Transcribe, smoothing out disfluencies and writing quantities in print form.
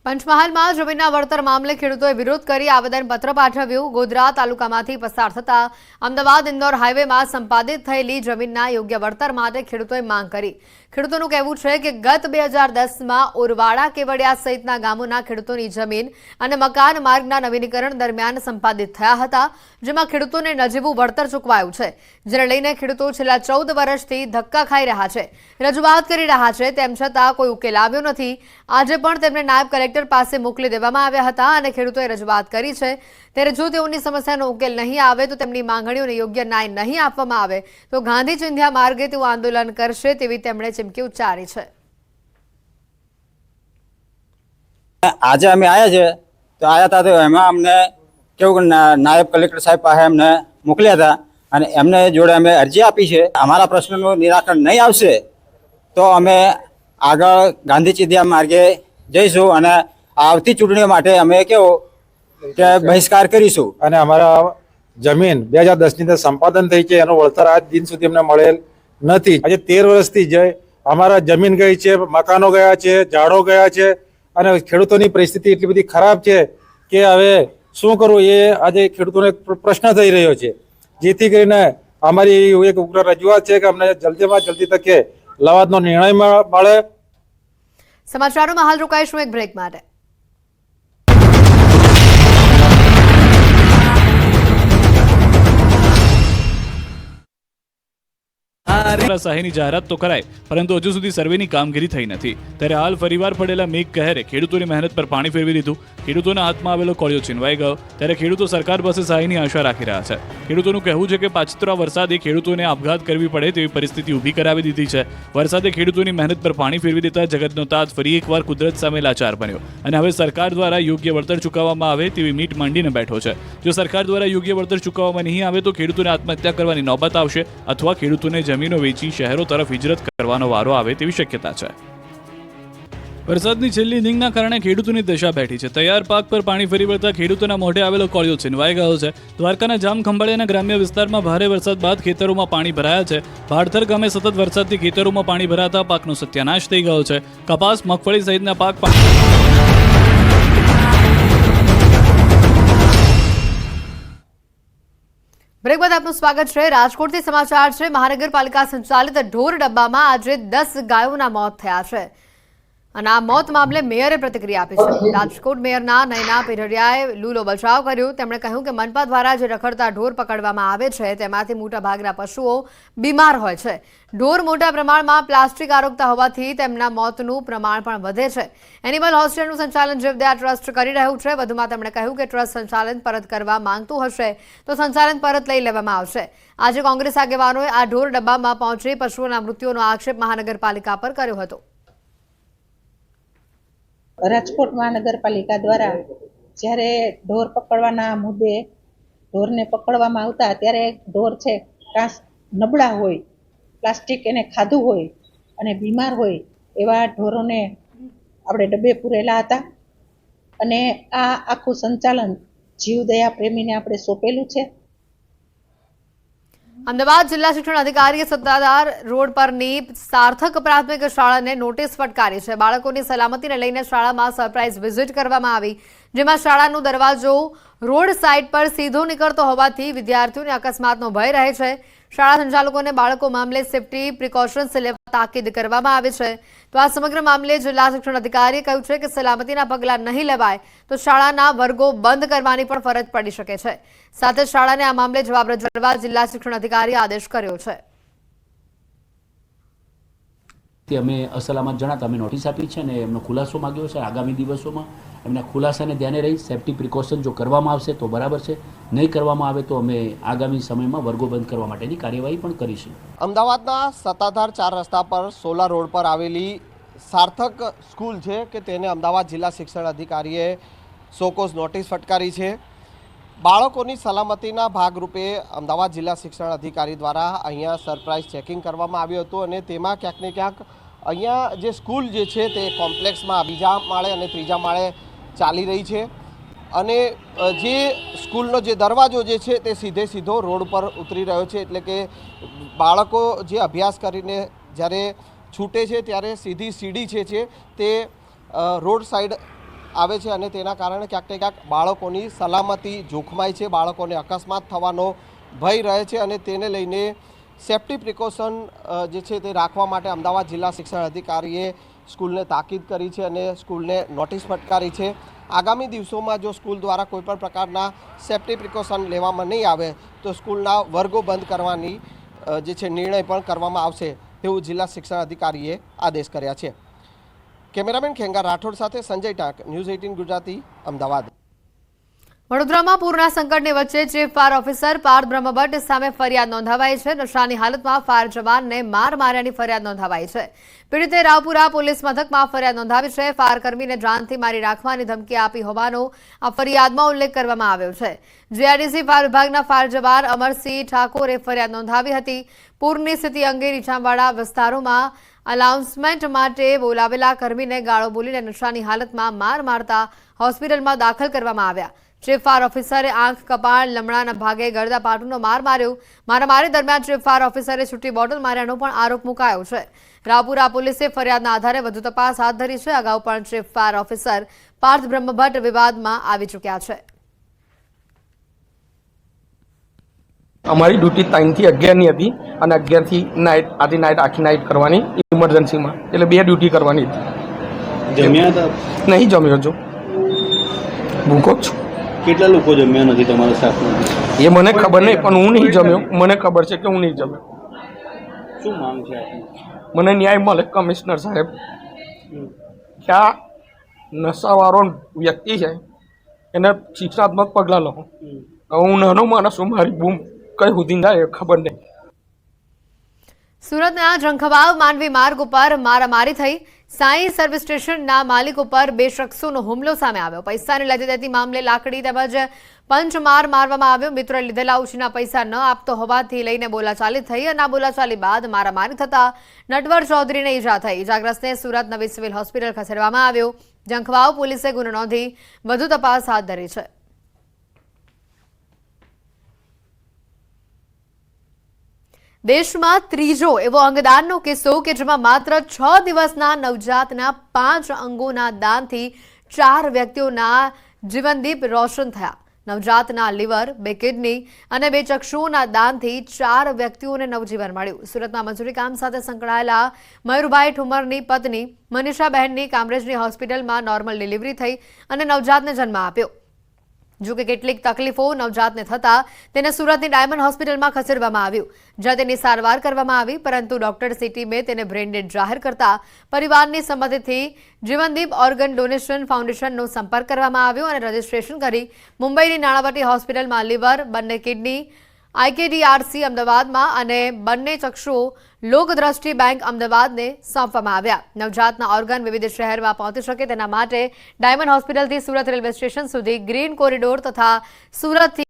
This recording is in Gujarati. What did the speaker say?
પંચમહાલમાં જમીનના વળતર મામલે ખેડૂતોએ વિરોધ કરી આવેદનપત્ર પાઠવ્યું। ગોધરા તાલુકામાંથી પસાર થતા અમદાવાદ ઇન્દોર હાઈવેમાં સંપાદિત થયેલી જમીનના યોગ્ય વળતર માટે ખેડૂતોએ માંગ કરી। ખેડૂતોનું કહેવું છે કે ગત 2010માં ઉરવાડા કેવડિયા સહિતના ગામોના ખેડૂતોની જમીન અને મકાન માર્ગના નવીનીકરણ દરમિયાન સંપાદિત થયા હતા, જેમાં ખેડૂતોને નજીવું વળતર ચૂકવાયું છે, જેને લઈને ખેડૂતો છેલ્લા 14 વર્ષથી ધક્કા ખાઈ રહ્યા છે, રજૂઆત કરી રહ્યા છે, તેમ છતાં કોઈ ઉકેલ આવ્યો નથી। આજે પણ તેમને નાયબ કલેક્ટર પાસે મોકલી દેવામાં આવ્યા હતા અને ખેડૂતોએ રજૂઆત કરી છે। ત્યારે જો તેઓની સમસ્યાનો ઉકેલ નહીં આવે તો તેમની માંગણીઓને યોગ્ય ન્યાય નહીં આપવામાં આવે તો ગાંધી ચિંધ્યા માર્ગે તેઓ આંદોલન કરશે તેવી તેમણે ચીમકી ઉચ્ચારી છે। આજે અમે આવ્યા છે તો આવ્યા હતા તો એમાં અમને કેવું નાયબ કલેક્ટર સાહેબ પાસે અમને મોકલ્યા હતા અને એમને જોડે અમે અરજી આપી છે। અમારા પ્રશ્નનું નિરાકરણ નહીં આવશે તો અમે આગળ ગાંધી ચિંધ્યા માર્ગે જઈશું અને આવતી ચૂંટણીઓ માટે અમે કેવો કે બહિષ્કાર કરીશું। અને અમારા જમીન 2010ની અંદર સંપાદન થઈ છે, એનો વળતર આજ દિન સુધી અમને મળેલ નથી। આજે 13 વર્ષથી જે અમારા જમીન ગઈ છે, મકાનો ગયા છે, ઝાડો ગયા છે અને ખેડૂતોની પરિસ્થિતિ એટલી બધી ખરાબ છે કે હવે શું કરવું એ આજે ખેડૂતોને પ્રશ્ન થઈ રહ્યો છે। જેથી કરીને અમારી એક ઉગ્ર રજૂઆત છે કે અમને જલ્દીમાં જલ્દી તકે લવાદનો નિર્ણય મળે। સમાચારોમાં હાલ રોકાઈશું એક બ્રેક માટે। સહાયની જાહેરાત તો કરાય, પરંતુ હજુ સુધી સર્વેની કામગીરી થઈ નથી। ત્યારે હાલ ફરીવાર પડેલા મેઘ કહેરે ખેડૂતોની મહેનત પર પાણી ફેરવી દીધું। ખેડૂતોના હાથમાં આવેલો કોળિયો છીનવાઈ ગયો। ત્યારે ખેડૂતો સરકાર પાસે સહાયની આશા રાખી રહ્યા છે। ખેડૂતોનું કહેવું છે કે પાછતરા વરસાદે ખેડૂતોને આપઘાત કરવી પડે તેવી પરિસ્થિતિ ઊભી કરાવી દીધી છે। વરસાદે ખેડૂતોની મહેનત પર પાણી ફેરવી દેતા જગતનો તાત ફરી એકવાર કુદરત સામે લાચાર બન્યો અને હવે સરકાર દ્વારા યોગ્ય વળતર ચૂકવવામાં આવે તેવી મીટ માંડીને બેઠો છે। જો સરકાર દ્વારા યોગ્ય વળતર ચૂકવવામાં નહીં આવે તો ખેડૂતોને આત્મહત્યા કરવાની નોબત આવશે અથવા ખેડૂતોને જમીનો વેચી શહેરો તરફ હિજરત કરવાનો વારો આવે તેવી શક્યતા છે। વરસાદની છેલ્લી ઇનિંગના કારણે ખેડૂતોની દશા બેઠી છે। તૈયાર પાક પર પાણી ફરી વળતા ખેડૂતોના મોઢે આવેલો કોળિયો છીનવાઈ ગયો છે। દ્વારકાના જામખંભાળિયાના ગ્રામ્ય વિસ્તારમાં ભારે વરસાદ બાદ ખેતરોમાં પાણી ભરાયા છે। ભાડથર ગામે સતત વરસાદથી ખેતરોમાં પાણી ભરાતા પાકનો સત્યાનાશ થઈ ગયો છે। કપાસ, મગફળી સહિતના પાક બ્રેક બાદ આપનું સ્વાગત છે। રાજકોટથી સમાચાર છે। મહાનગરપાલિકા સંચાલિત ઢોર ડબ્બામાં આજે 10 ગાયોના મોત થયા છે અને આ મોત મામલે મેયરે પ્રતિક્રિયા આપી છે। રાજકોટ મેયરના નયના પીરડિયાએ લૂલો બચાવ કર્યો। તેમણે કહ્યું કે મનપા દ્વારા જે રખડતા ઢોર પકડવામાં આવે છે તેમાંથી મોટા ભાગના પશુઓ બીમાર હોય છે। ઢોર મોટા પ્રમાણમાં પ્લાસ્ટિક આરોગતા હોવાથી તેમના મોતનું પ્રમાણ પણ વધે છે। એનિમલ હોસ્પિટલનું સંચાલન જીવદયા ટ્રસ્ટ કરી રહ્યું છે। વધુમાં તેમણે કહ્યું કે ટ્રસ્ટ સંચાલન પરત કરવા માંગતું હશે તો સંચાલન પરત લઈ લેવામાં આવશે। આજે કોંગ્રેસ આગેવાનોએ આ ઢોર ડબ્બામાં પહોંચી પશુઓના મૃત્યુનો આક્ષેપ મહાનગરપાલિકા પર કર્યો હતો। રાજકોટ મહાનગરપાલિકા દ્વારા જ્યારે ઢોર પકડવાના મુદ્દે ઢોરને પકડવામાં આવતા ત્યારે ઢોર છે કાં નબળા હોય, પ્લાસ્ટિક એને ખાધું હોય અને બીમાર હોય એવા ઢોરોને આપણે ડબ્બે પૂરેલા હતા અને આ આખું સંચાલન જીવદયા પ્રેમીને આપણે સોંપેલું છે। અમદાવાદ જિલ્લા શિક્ષણ અધિકારીએ સત્તાધાર રોડ પરની સાર્થક પ્રાથમિક શાળાને નોટિસ ફટકારી છે। બાળકોની સલામતીને લઈને શાળામાં સરપ્રાઇઝ વિઝિટ કરવામાં આવી, જેમાં શાળાનો દરવાજો રોડ સાઇડ પર સીધો નીકળતો હોવાથી વિદ્યાર્થીઓને અકસ્માતનો ભય રહે છે। શાળા સંચાલકોને બાળકો મામલે સેફટી પ્રિકોશન્સ લેવા તાકીદ કરવામાં આવે છે। તો આ સમગ્ર મામલે જિલ્લા શિક્ષણ અધિકારીએ કહ્યું છે કે સલામતીના પગલાં નહીં લેવાય તો શાળાના વર્ગો બંધ કરવાની પણ ફરજ પડી શકે છે। સાથે શાળાને આ મામલે જવાબ રજૂઆત જિલ્લા શિક્ષણ અધિકારીએ આદેશ કર્યો છે। અમે અસલામત જણાતા અમે નોટિસ આપી છે અને એમનો ખુલાસો માંગ્યો છે। આગામી દિવસોમાં એમના ખુલાસાને ધ્યાને રહી સેફટી પ્રિકોશન જો કરવામાં આવશે તો બરાબર છે, નહીં કરવામાં આવે તો અમે આગામી સમયમાં વર્ગો બંધ કરવા માટેની કાર્યવાહી પણ કરીશું। અમદાવાદના સત્તાધાર 4 રસ્તા પર સોલા રોડ પર આવેલી સાર્થક સ્કૂલ છે કે તેને અમદાવાદ જિલ્લા શિક્ષણ અધિકારીએ સોકોઝ નોટિસ ફટકારી છે। બાળકોની સલામતીના ભાગરૂપે અમદાવાદ જિલ્લા શિક્ષણ અધિકારી દ્વારા અહીંયા સરપ્રાઇઝ ચેકિંગ કરવામાં આવ્યું હતું અને તેમાં ક્યાંક ને ક્યાંક અહીંયા જે સ્કૂલ જે છે તે કોમ્પ્લેક્સમાં 2જા માળે અને 3જા માળે ચાલી રહી છે અને જે સ્કૂલનો જે દરવાજો જે છે તે સીધો રોડ પર ઉતરી રહ્યો છે। એટલે કે બાળકો જે અભ્યાસ કરીને જ્યારે છૂટે છે ત્યારે સીધી સીડી છે તે રોડ સાઈડ આવે છે અને તેના કારણે ક્યાંક ને ક્યાંક બાળકોની સલામતી જોખમાય છે, બાળકોને અકસ્માત થવાનો ભય રહે છે અને તેને લઈને સેફ્ટી પ્રિકોશન જે છે તે રાખવા માટે અમદાવાદ જિલ્લા શિક્ષણ અધિકારીએ સ્કૂલને તાકીદ કરી છે અને સ્કૂલને નોટિસ ફટકારી છે. આગામી દિવસોમાં જો સ્કૂલ દ્વારા કોઈપણ પ્રકારના સેફ્ટી પ્રિકોશન લેવામાં નહીં આવે તો સ્કૂલના વર્ગો બંધ કરવાની જે છે નિર્ણય પણ કરવામાં આવશે તેવું જિલ્લા શિક્ષણ અધિકારીએ આદેશ કર્યા છે. કેમેરામેન ખેંગા રાઠોડ સાથે સંજય ટાંક, ન્યૂઝ 18 ગુજરાતી, અમદાવાદ. વડોદરામાં પૂરના સંકટની વચ્ચે chief fire officer Parth Brahmbhatt સામે ફરિયાદ નોંધાવાઈ છે. નશાની હાલતમાં ફાયર જવાનને માર માર્યાની ફરિયાદ નોંધાવાઈ છે. પીડિતે રાવપુરા પોલીસ મથકમાં ફરિયાદ નોંધાવી છે. ફાયરકર્મીને જાનથી મારી રાખવાની ધમકી આપી હોવાનો આ ફરિયાદમાં ઉલ્લેખ કરવામાં આવ્યો છે. જીઆઈડીસી ફાયર વિભાગના ફાયર જવાન અમરસિંહ ઠાકોરે ફરિયાદ નોંધાવી હતી. પૂરની સ્થિતિ અંગે નીચાણવાળા વિસ્તારોમાં અનાઉન્સમેન્ટ માટે બોલાવેલા કર્મીને ગાળો બોલીને નશાની હાલતમાં માર મારતા હોસ્પિટલમાં દાખલ કરવામાં આવ્યા. ચીફ ફાયર ઓફિસરે આંખ, કપાળ, લમણાના ભાગે ગળદા પાટુનો માર માર્યો. મારામારી દરમિયાન ચીફ ફાયર ઓફિસરે છૂટી બોટલ માર્યાનો પણ આરોપ મુકાયો છે. રાવપુરા પોલીસે ફરિયાદના આધારે વધુ તપાસ હાથ ધરી છે. અગાઉ પણ chief fire officer Parth Brahmbhatt વિવાદમાં આવી ચૂક્યા છે. અમારી ડ્યુટી 3 થી 11 ની હતી અને 11 થી નાઇટ આખી નાઇટ કરવાની ઇમરજન્સીમાં, એટલે 2 ડ્યુટી કરવાની હતી. જમ્યા હતા? નહીં જમ્યો છું, ભૂખો છું. કેટલા લોકો જમ્યા નથી તમારા સ્ટાફમાંથી? એ મને ખબર નહીં, પણ હું નહીં જમ્યો. મને ખબર છે કે હું નહીં જમ્યો. શું માંગ છે આપની? મને ન્યાય મળે કમિશનર સાહેબ, કે આ નશાવાળો વ્યક્તિ છે એને શિક્ષાત્મક પગલાં લો. હું નાનો માણસ છું, મારી બૂમ કઈ સુધી જાય ખબર નહીં. સુરતના જંખવાવ માંડવી માર્ગ ઉપર મારામારી થઈ. સાંઈ સર્વિસ સ્ટેશનના માલિક ઉપર 2 શખ્સોનો હુમલો સામે આવ્યો. પૈસાની લેતી દેતી મામલે લાકડી તેમજ પંચમાર મારવામાં આવ્યો. મિત્રોએ લીધેલા ઉછીના પૈસા ન આપતો હોવાથી લઈને બોલાચાલી થઈ અને આ બોલાચાલી બાદ મારામારી થતા નટવર ચૌધરીને ઈજા થઈ. ઈજાગ્રસ્તને સુરત નવી સિવિલ હોસ્પિટલ ખસેડવામાં આવ્યો. જંખવાવ પોલીસે ગુનો નોંધી વધુ તપાસ હાથ ધરી છે. દેશમાં ત્રીજો એવો અંગદાનનો કિસ્સો કે જેમાં માત્ર 6 દિવસના નવજાતના 5 અંગોના દાનથી 4 વ્યક્તિઓના જીવનદીપ રોશન થયા. નવજાતના લીવર, 2 કિડની અને 2 ચક્ષુઓના દાનથી 4 વ્યક્તિઓને નવજીવન મળ્યું. સુરતમાં મજૂરી કામ સાથે સંકળાયેલા મયુરભાઈ ઠુમરની પત્ની મનીષાબહેનની કામરેજની હોસ્પિટલમાં નોર્મલ ડિલિવરી થઈ અને નવજાતને જન્મ આપ્યો. જો કે કેટલીક તકલીફો નવજાતને થતા તેને સુરતની ડાયમંડ હોસ્પિટલમાં ખસેડવામાં આવ્યું, જ્યાં તેની સારવાર કરવામાં આવી. પરંતુ ડોક્ટર્સની ટીમે તેને બ્રેઇન ડેડ જાહેર કરતા પરિવારની સંમતિથી જીવનદીપ ઓર્ગન ડોનેશન ફાઉન્ડેશનનો સંપર્ક કરવામાં આવ્યો અને રજીસ્ટ્રેશન કરી મુંબઈની નાણાવટી હોસ્પિટલમાં લીવર, 2 કિડની IKDRC અમદાવાદમાં અને 2 ચક્ષુઓ લોકદ્રષ્ટિ બેંક અમદાવાદને સોંપવામાં આવ્યા. નવજાતના ઓર્ગન વિવિધ શહેરમાં પહોંચી શકે તેના માટે ડાયમંડ હોસ્પિટલથી સુરત રેલવે સ્ટેશન સુધી ગ્રીન કોરિડોર તથા સુરતથી